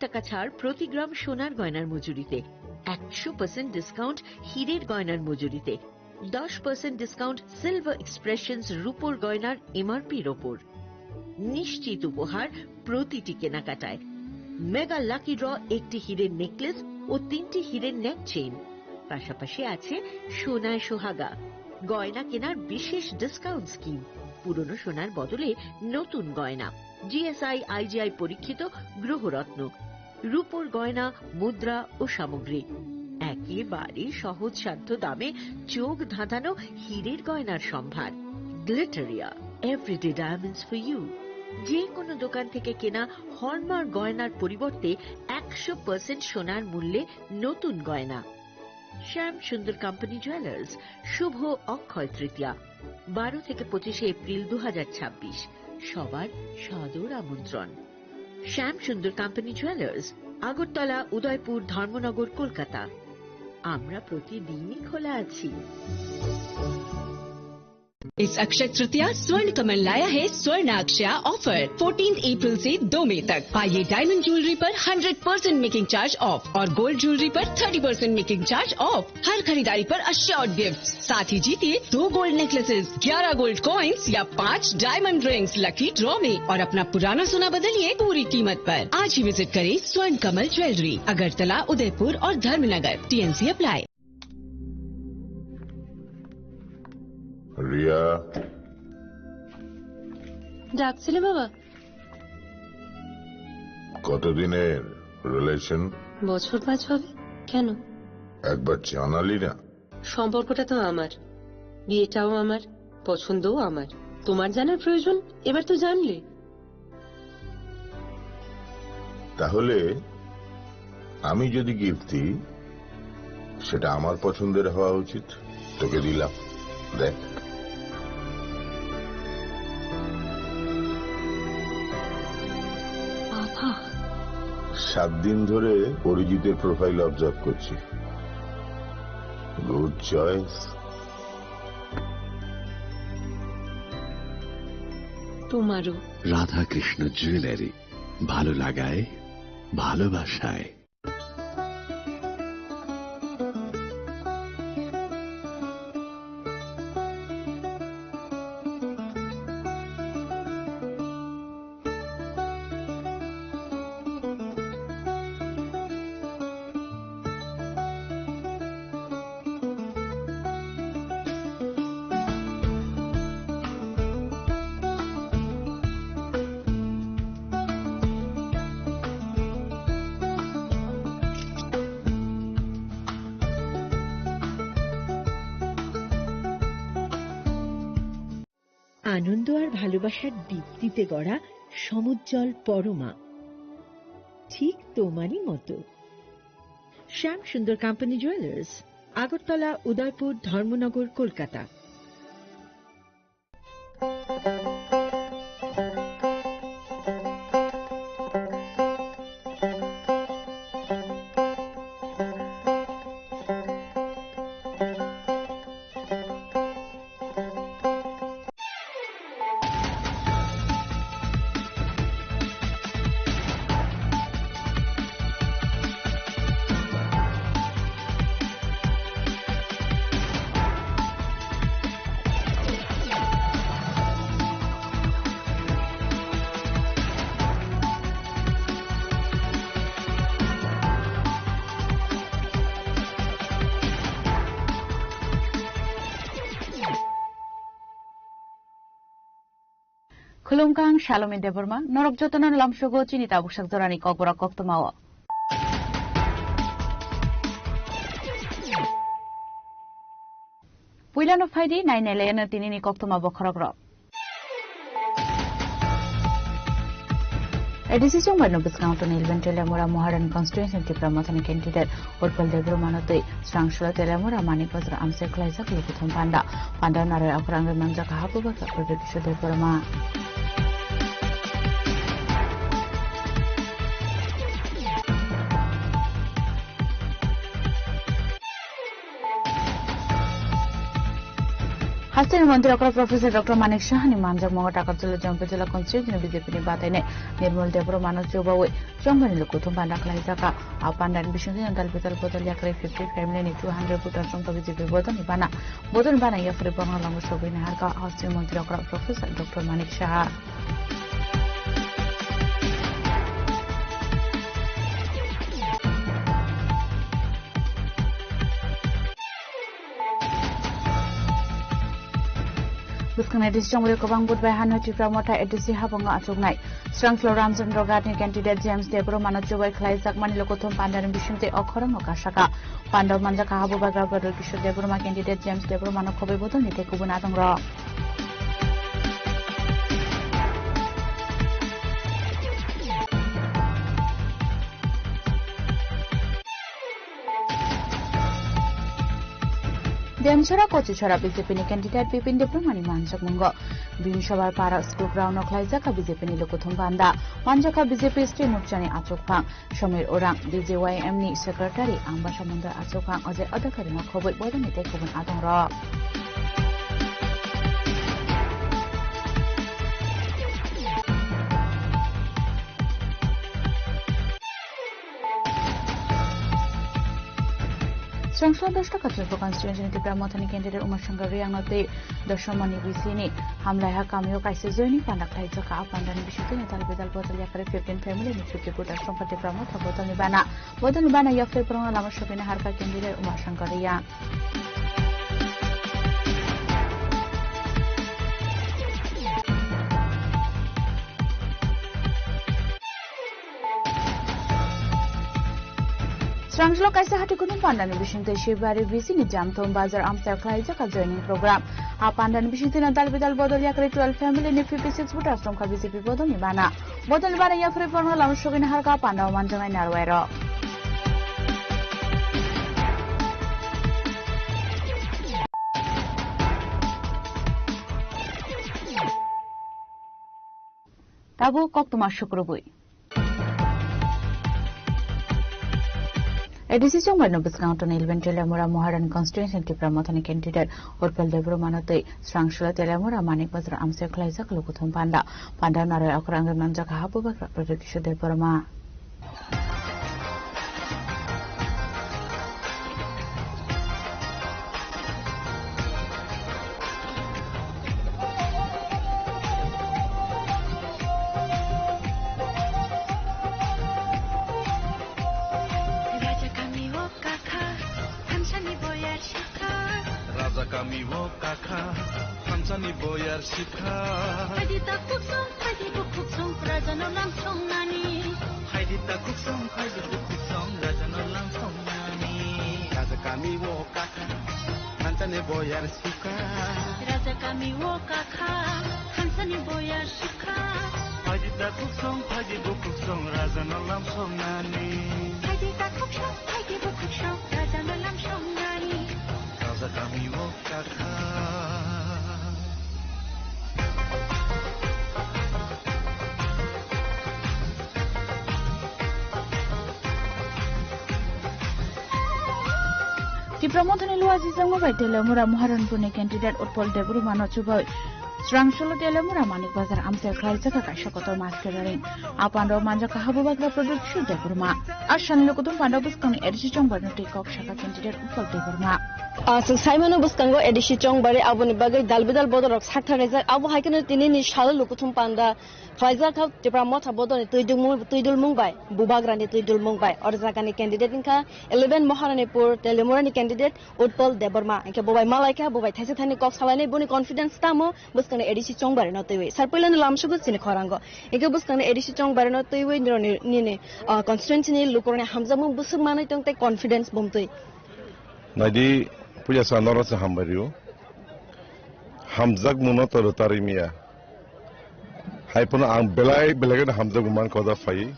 টাকা ছাড় প্রতি গ্রাম সোনার গয়নার মজুরিতে, 100% ডিসকাউন্ট হীরের গয়নার মজুরিতে, 10% ডিসকাউন্ট সিলভার এক্সপ্রেশনস রূপোর গয়নার এমআরপির ওপর। নিশ্চিত উপহার প্রতিটি কেনাকাটায়। মেগা লাকি ড্র একটি হীরের নেকলেস ও 3টি হীরের নেক চেইন। পাশাপাশি আছে সোনায় সোহাগা, গয়না কেনার বিশেষ ডিসকাউন্ট স্কিম, পুরনো সোনার বদলে নতুন গয়না, জিএসআই আইজিআই পরীক্ষিত গ্রহরত্ন, রূপোর গয়না, মুদ্রা ও সামগ্রী, একেবারে সহজসাধ্য দামে চোখ ধাঁধানো হীরের গয়নার সম্ভার। Glitteria, everyday diamonds for you. যে কোনো দোকান থেকে কেনা হলমার্ক গয়নার পরিবর্তে 100% সোনার মূল্যে নতুন গয়না। শ্যাম সুন্দর কোম্পানি জুয়েলার্স, শুভ অক্ষয় তৃতীয়া, 12 থেকে 25 এপ্রিল 2026। সবার সাদর আমন্ত্রণ। শ্যাম সুন্দর কোম্পানি জুয়েলার্স, আগরতলা, উদয়পুর, ধর্মনগর, কলকাতা। আমরা প্রতিদিনই খোলা আছি। इस अक्षय तृतीया स्वर्ण कमल लाया है स्वर्ण अक्षया ऑफर 14 अप्रैल से 2 मई तक। पाइए डायमंड ज्वेलरी पर 100% मेकिंग चार्ज ऑफ और गोल्ड ज्वेलरी पर 30% मेकिंग चार्ज ऑफ। हर खरीदारी पर अश्योर्ड गिफ्ट, साथ ही जीतिए 2 गोल्ड नेकलेसेस, 11 गोल्ड कॉइन्स या 5 डायमंड रिंग्स लकी ड्रॉ में और अपना पुराना सोना बदलिए पूरी कीमत पर। आज ही विजिट करें स्वर्ण कमल ज्वेलरी, अगरतला, उदयपुर और धर्मनगर। TNC apply. রিয়া, ডাকছিলে বাবা? কতদিনের রিলেশন? বছর 5 হবে। কেন? একবার জানালি না? সম্পর্কটা তো আমার, বিয়েটাও আমার, পছন্দও আমার। তোমার জানার প্রয়োজন এবার তো জানলে। তাহলে আমি যদি গিফট দিই সেটা আমার পছন্দের হওয়া উচিত। তোকে দিলাম, দেখ। বাবা, 7 দিন ধরে অরিজিতের প্রোফাইল অবজার্ভ করছি। Good choice. তোমারও। রাধাকৃষ্ণ জুয়েলারি, ভালো লাগায় ভালোবাসায়। আনন্দ আর ভালোবাসার দীপ্তিতে গড়া সমুজ্জ্বল পরমা, ঠিক তোমারই মতো। শ্যাম সুন্দর company jewellers, Agartala, Udaipur, Dharmanagar, Kolkata. Khulumkang Shalom Deborma, Norok Jotonan Lamshogo, Chinita Bushak Zorani Kokora Koktomawa. Puilano Faidi, 9 Elena Tinini Koktoma Bokorogro. A decision by no discount on Ilven Telemura Moharan constituency to promote an candidate or Peldebro Manote, Strangshula Telemura, Manipos, Amsek Liza, Lukutum Panda, Pandanara, Apranga Manzaka Hapu, Production de Burma. हास्टेल मंत्री professor doctor Manik Shahani मानजक मंग टाकातुला जम्पे जिला constitution BJP नि बाताइने निर्मल देवरो मानव चौबावे चंबनी लुकुथुम पांडा खलाइजाका आ पांडान बिशुनि अंदाल बेताल बदल याकरे 50 family नि 200 foot संख्या BJP बोदन बाना या फ्री बंगला लंग सोबिने हारका हास्टेल मंत्री professor doctor Manik Shah Buskang edisi jong boleh kebang buat bahan hati pramota edisi habang acungai. Serang Floram Zendrogat ni candidate James Debro manot cobai kelai zakman lokotom pandaran bisunte okhoram okasaka. Pandaw manja kahabu bagar badal kishore Debro ma candidate James Debro manot kobai bodol ni tekubun atong ro. Demchara kochi chara BJP ni candidate Bipin Debro mani manjak mungo. Bimshabar para school ground oklaizaka BJP ni lokothum banda. Manjaka BJP state murchani achokphang. Shomir orang BJYM ni secretary Amba Samundar achokphang ajay adakari ma khoboi bodoni tekubun atong ro. Serang Dashta Katsupo constituency ni Pramothani candidate Umar Shankar Riang note Dashamani Visini Hamlaiha Kamyo Kaisizoni Pandak Laizaka Apandan Bishute Natal Bedal Bottle Yakare 15 family ni 50 put from Pati Pramotha Bottle Nibana Yafre Prona Lama Shopina Harka candidate Umar Shankar Riang Seranglo kaisa hati kunung pandan bisinte shibari visi ni jamthom bazar amsar khlaijaka joining program a pandan bisinte nadal bedal bodol yakre 12 family ni 56 buta from ka BJP bodol ni bana ya fre porno lam shogin harka pandaw manjangai narwairo tabu kok tomar shukrobui Edisi jong barno Buskang to Nilben Telemura Moharan constituency ti Pramothani candidate Urpal Debro manotei Srangshula Telemura Manik Bazar Amse Klaizak Lokuthum Panda Narai Akrang Manjak Habu Bakra Project Deborma Kami wo kakha hamsani boyar sikha haidi ta kuksong rajano lam song nani haidi ta kuksong rajano lam song nani raja kami wo kakha hamsani boyar sikha raja kami wo kakha hamsani boyar sikha haidi ta kuksong rajano lam song nani haidi ta kuksong rajano lam song nani kami wo kakha Ti Pramothani luaji sango bai Telemura Moharanpur ni candidate Urpal Debro mano chubai Srangshula Telemura Manik Bazar Amsel Klaizaka Kaisha Kotor Maskeraring Apandaw Manjaka Habu Bakra Production Deborma Ashan Lokutum Pandaw Buskang edisi chong barno tikok shaka candidate Urpal Deborma Saimano Buskango edisi chong bare aboni bagai dalbidal bodorok sakta reza abu haikene tini ni shala Lokutum Panda Pfizer ka Promotha bodoni tuidul mungbai bubagrani tuidul mungbai orzakani candidate inka 11 Moharanpur Telemura ni candidate Urpal Deborma inka bobai malaika bobai thaise thani kok salane boni confidence tamo Buskang edisi chong bare no tuiwe sarpulan lamshugu sine khorango inka Buskang edisi chong bare no tuiwe ni constituency ni lukorne hamjamu busuk manai tongte confidence bomtui Nadi puja sanora sa hambariu hamzak munotor tarimia haipuna ang belai hamzak man koda fai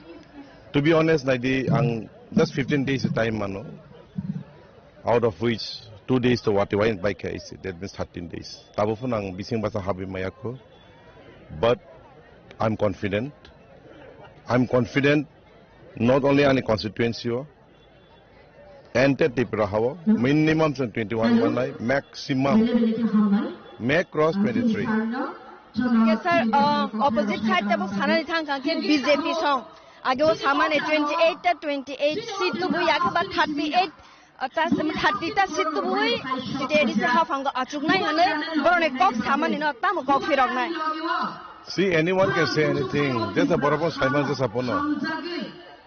to be honest nadi ang just 15 days time mano out of which 2 days to what wine by case that means 13 days tabo pun ang bising basa habi mayako but I'm confident not only on the constituency and Tripura minimum 21 maximum May cross 23. Sir, opposite side tabo sanani thang kang ken BJP song. Age o samane 28 ta 28 seat to bui yak ba 38 ta 30 ta seat to bui TTAD se ha phang achuk nai hane borne kok samani no tam kok firok nai. See, anyone can say anything. Just a Borapon Simon just a pono.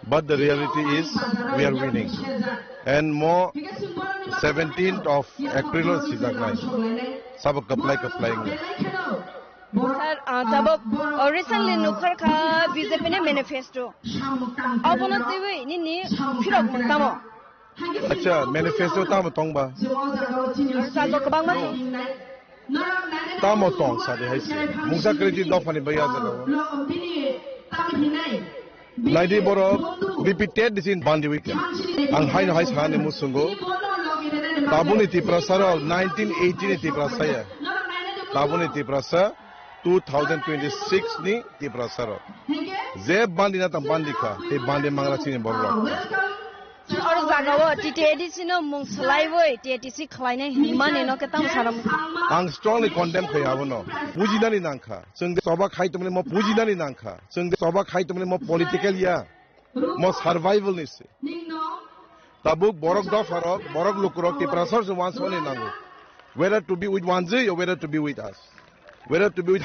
But the reality is, we are winning. And more 17th of April or Sizagnai. Sabak applying. Sir, tabo recently nukhar kha BJP ne manifesto. Abono tiwi ni firok tamo. Acha, manifesto tamo tong ba? Sa lo kabang ma. Tamo tong sa de haisi. Mungsa kredi do fani baya jalo. Naidi boro repeated this in Bandi weekend. Ang hain hais hani musungo. Tabuni tiprasara 1918 tiprasaya. Tabuni tiprasa 2026 ni tiprasara. Ze bandi na tam bandi ka. Te bandi mangla chini borlo. Aru jagawo TTAD sino mung slai woi TTC khlai ne himane no ke tam saram. Ang strongly condemn khayabo no. Bujinani nangkha. Sung soba khai tumle mo bujinani nangkha. Sung soba khai tumle mo political ya. Mo survival ni se. Tabuk borok do farok borok lukurok tiprasar se once only nango. Whether to be with Wanzi or whether to be with us. Whether to be with